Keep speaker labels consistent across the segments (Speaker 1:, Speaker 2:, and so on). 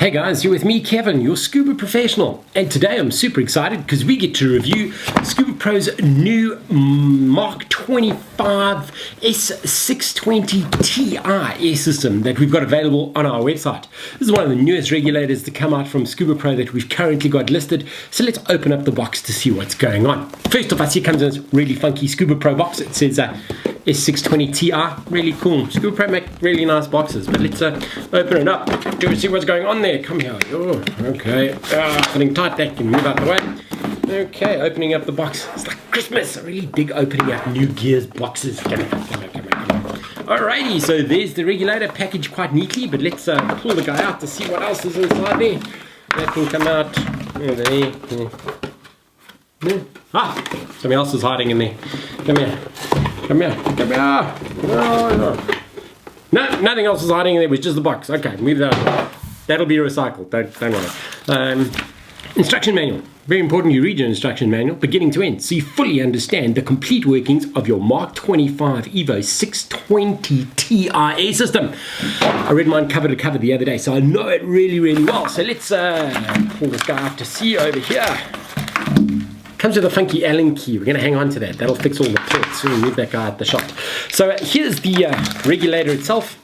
Speaker 1: Hey guys, you're with me, Kevin, your scuba professional, and today I'm super excited because we get to review ScubaPro's new Mark 25 S620Ti air system that we've got available on our website. This is one of the newest regulators to come out from ScubaPro that we've currently got listed, so let's open up the box to see what's going on. First off, I see it comes in this really funky ScubaPro box. It says S620Ti, really cool. ScubaPro make really nice boxes, but let's open it up to see what's going on there. Come here. Oh, okay. Fitting tight, that can move out the way. Okay, opening up the box. It's like Christmas. I really dig opening up new gears boxes. Come here. Alrighty, so there's the regulator packaged quite neatly, but let's pull the guy out to see what else is inside there. That can come out. There. Something else is hiding in there. Come here. No, nothing else is hiding in there. It was just the box. Okay, move that over. That'll be recycled. Don't worry. Instruction manual. Very important you read your instruction manual beginning to end so you fully understand the complete workings of your Mark 25 Evo 620Ti air system. I read mine cover to cover the other day, so I know it really, really well. So let's pull this guy up to see over here. Comes with a funky Allen key. We're going to hang on to that. That'll fix all the ports. We'll move that guy out the shop. So here's the regulator itself.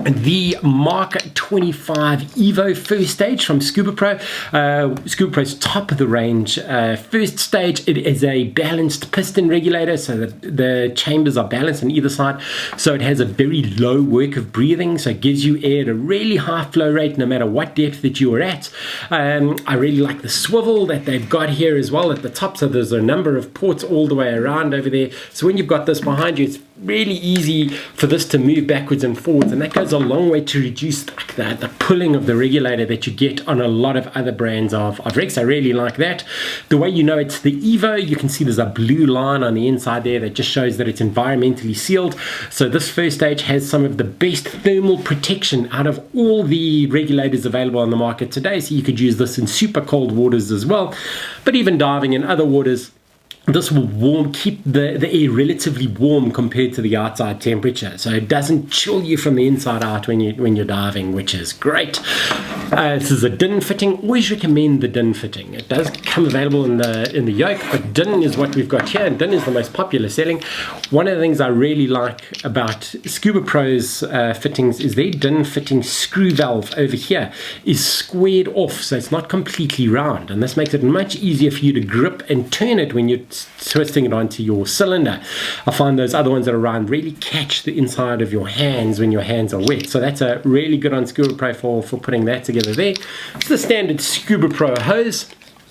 Speaker 1: The Mark 25 Evo first stage from ScubaPro. ScubaPro's top of the range first stage. It is a balanced piston regulator, so that the chambers are balanced on either side, so it has a very low work of breathing, so it gives you air at a really high flow rate no matter what depth that you are at. I really like the swivel that they've got here as well at the top, so there's a number of ports all the way around over there, so when you've got this behind you, it's really easy for this to move backwards and forwards, and that goes a long way to reduce like the pulling of the regulator that you get on a lot of other brands of rigs. I really like that. The way you know it's the Evo, you can see there's a blue line on the inside there that just shows that it's environmentally sealed. So this first stage has some of the best thermal protection out of all the regulators available on the market today, so you could use this in super cold waters as well, but even diving in other waters, this will keep the air relatively warm compared to the outside temperature, so it doesn't chill you from the inside out when you're diving, which is great. This is a DIN fitting. Always recommend the DIN fitting. It does come available in the yoke, but DIN is what we've got here, and DIN is the most popular selling. One of the things I really like about ScubaPro's fittings is their DIN fitting screw valve over here is squared off, so it's not completely round, and this makes it much easier for you to grip and turn it when you're twisting it onto your cylinder. I find those other ones that are round really catch the inside of your hands when your hands are wet, so that's a really good on ScubaPro for putting that together there. It's the standard ScubaPro hose.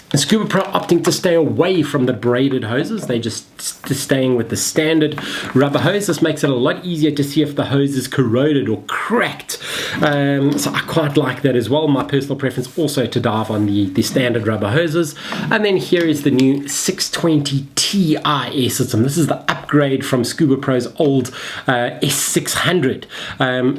Speaker 1: ScubaPro opting to stay away from the braided hoses. They just staying with the standard rubber hose. This makes it a lot easier to see if the hose is corroded or cracked. So I quite like that as well. My personal preference also to dive on the standard rubber hoses. And then here is the new 620Ti air system. This is the upgrade from ScubaPro's old S600.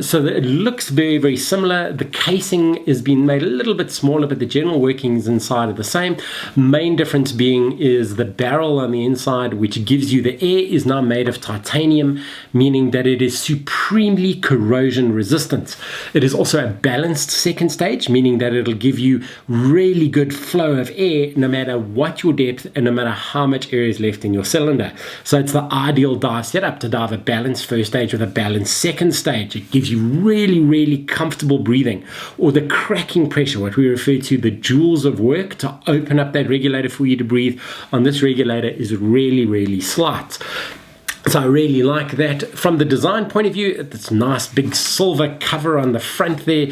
Speaker 1: So it looks very, very similar. The casing has been made a little bit smaller, but the general workings inside are the same. Main difference being is the barrel on the inside, which gives you the air, is now made of titanium, meaning that it is supremely corrosion resistant. It is also a balanced second stage, meaning that it'll give you really good flow of air no matter what your depth and no matter how much air is left in your cylinder. So it's the ideal dive setup to dive a balanced first stage with a balanced second stage. It gives you really, really comfortable breathing, or the cracking pressure, what we refer to the joules of work to open up that regulator for you to breathe on this regulator is really, really slight. So I really like that. From the design point of view, it's nice big silver cover on the front there.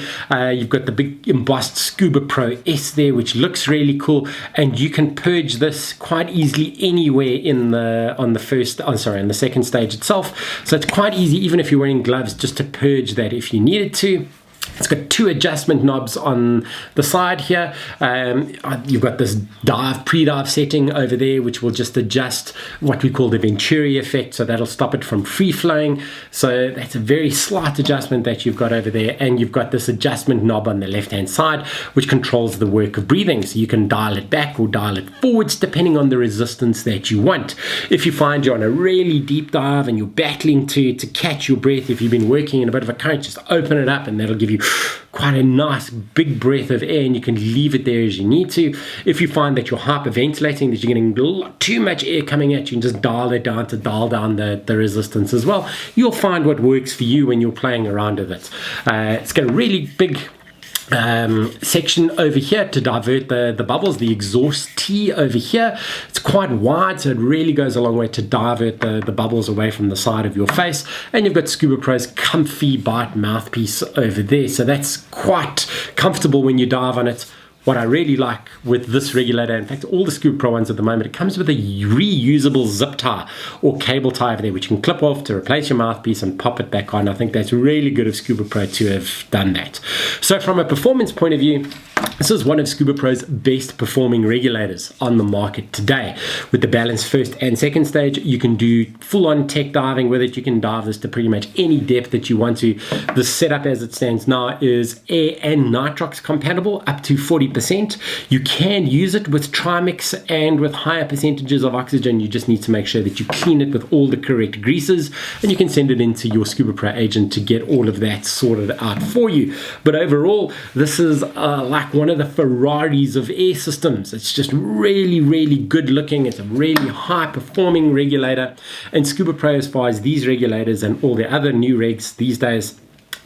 Speaker 1: You've got the big embossed ScubaPro S there, which looks really cool, and you can purge this quite easily anywhere on the second stage itself. So it's quite easy, even if you're wearing gloves, just to purge that if you needed to. It's got two adjustment knobs on the side here. You've got this pre-dive setting over there, which will just adjust what we call the Venturi effect, so that'll stop it from free flowing. So that's a very slight adjustment that you've got over there, and you've got this adjustment knob on the left hand side which controls the work of breathing, so you can dial it back or dial it forwards depending on the resistance that you want. If you find you're on a really deep dive and you're battling to catch your breath, if you've been working in a bit of a current, just open it up and that'll give you you quite a nice big breath of air, and you can leave it there as you need to. If you find that you're hyperventilating, that you're getting too much air coming at you, and just dial it down to dial down the resistance as well, you'll find what works for you when you're playing around with it. It's got a really big section over here to divert the bubbles, the exhaust T over here. It's quite wide, so it really goes a long way to divert the bubbles away from the side of your face. And you've got ScubaPro's comfy bite mouthpiece over there, so that's quite comfortable when you dive on it. What I really like with this regulator, in fact all the ScubaPro ones at the moment, it comes with a reusable zip tie or cable tie over there, which you can clip off to replace your mouthpiece and pop it back on. I think that's really good of ScubaPro to have done that. So from a performance point of view, this is one of ScubaPro's best performing regulators on the market today. With the balanced first and second stage, you can do full-on tech diving with it. You can dive this to pretty much any depth that you want to. The setup as it stands now is air and nitrox compatible up to 40%. You can use it with trimix and with higher percentages of oxygen. You just need to make sure that you clean it with all the correct greases, and you can send it into your ScubaPro agent to get all of that sorted out for you. But overall, this is like one of the Ferraris of air systems. It's just really, really good looking. It's a really high performing regulator, and ScubaPro, as far as these regulators and all the other new regs these days,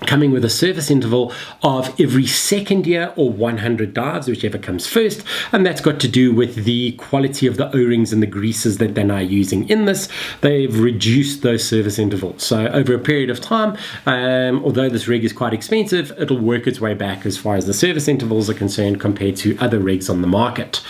Speaker 1: coming with a service interval of every second year or 100 dives, whichever comes first, and that's got to do with the quality of the O-rings and the greases that they're now using in this. They've reduced those service intervals, so over a period of time, although this rig is quite expensive, it'll work its way back as far as the service intervals are concerned compared to other rigs on the market.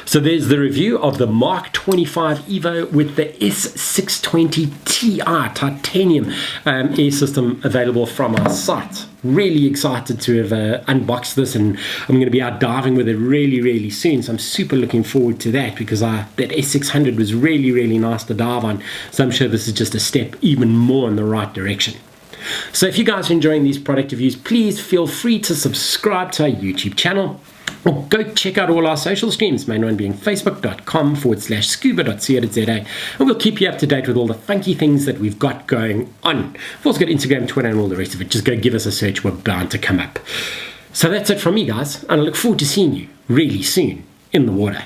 Speaker 1: So there's the review of the Mark 25 Evo with the S620Ti titanium air system available from our site. Really excited to have unboxed this, and I'm going to be out diving with it really, really soon, so I'm super looking forward to that, because that S600 was really, really nice to dive on, so I'm sure this is just a step even more in the right direction. So if you guys are enjoying these product reviews, please feel free to subscribe to our YouTube channel, or go check out all our social streams, main one being facebook.com/scuba.co.za, and we'll keep you up to date with all the funky things that we've got going on. We've also got Instagram, Twitter, and all the rest of it. Just go give us a search, we're bound to come up. So that's it from me, guys, and I look forward to seeing you really soon in the water.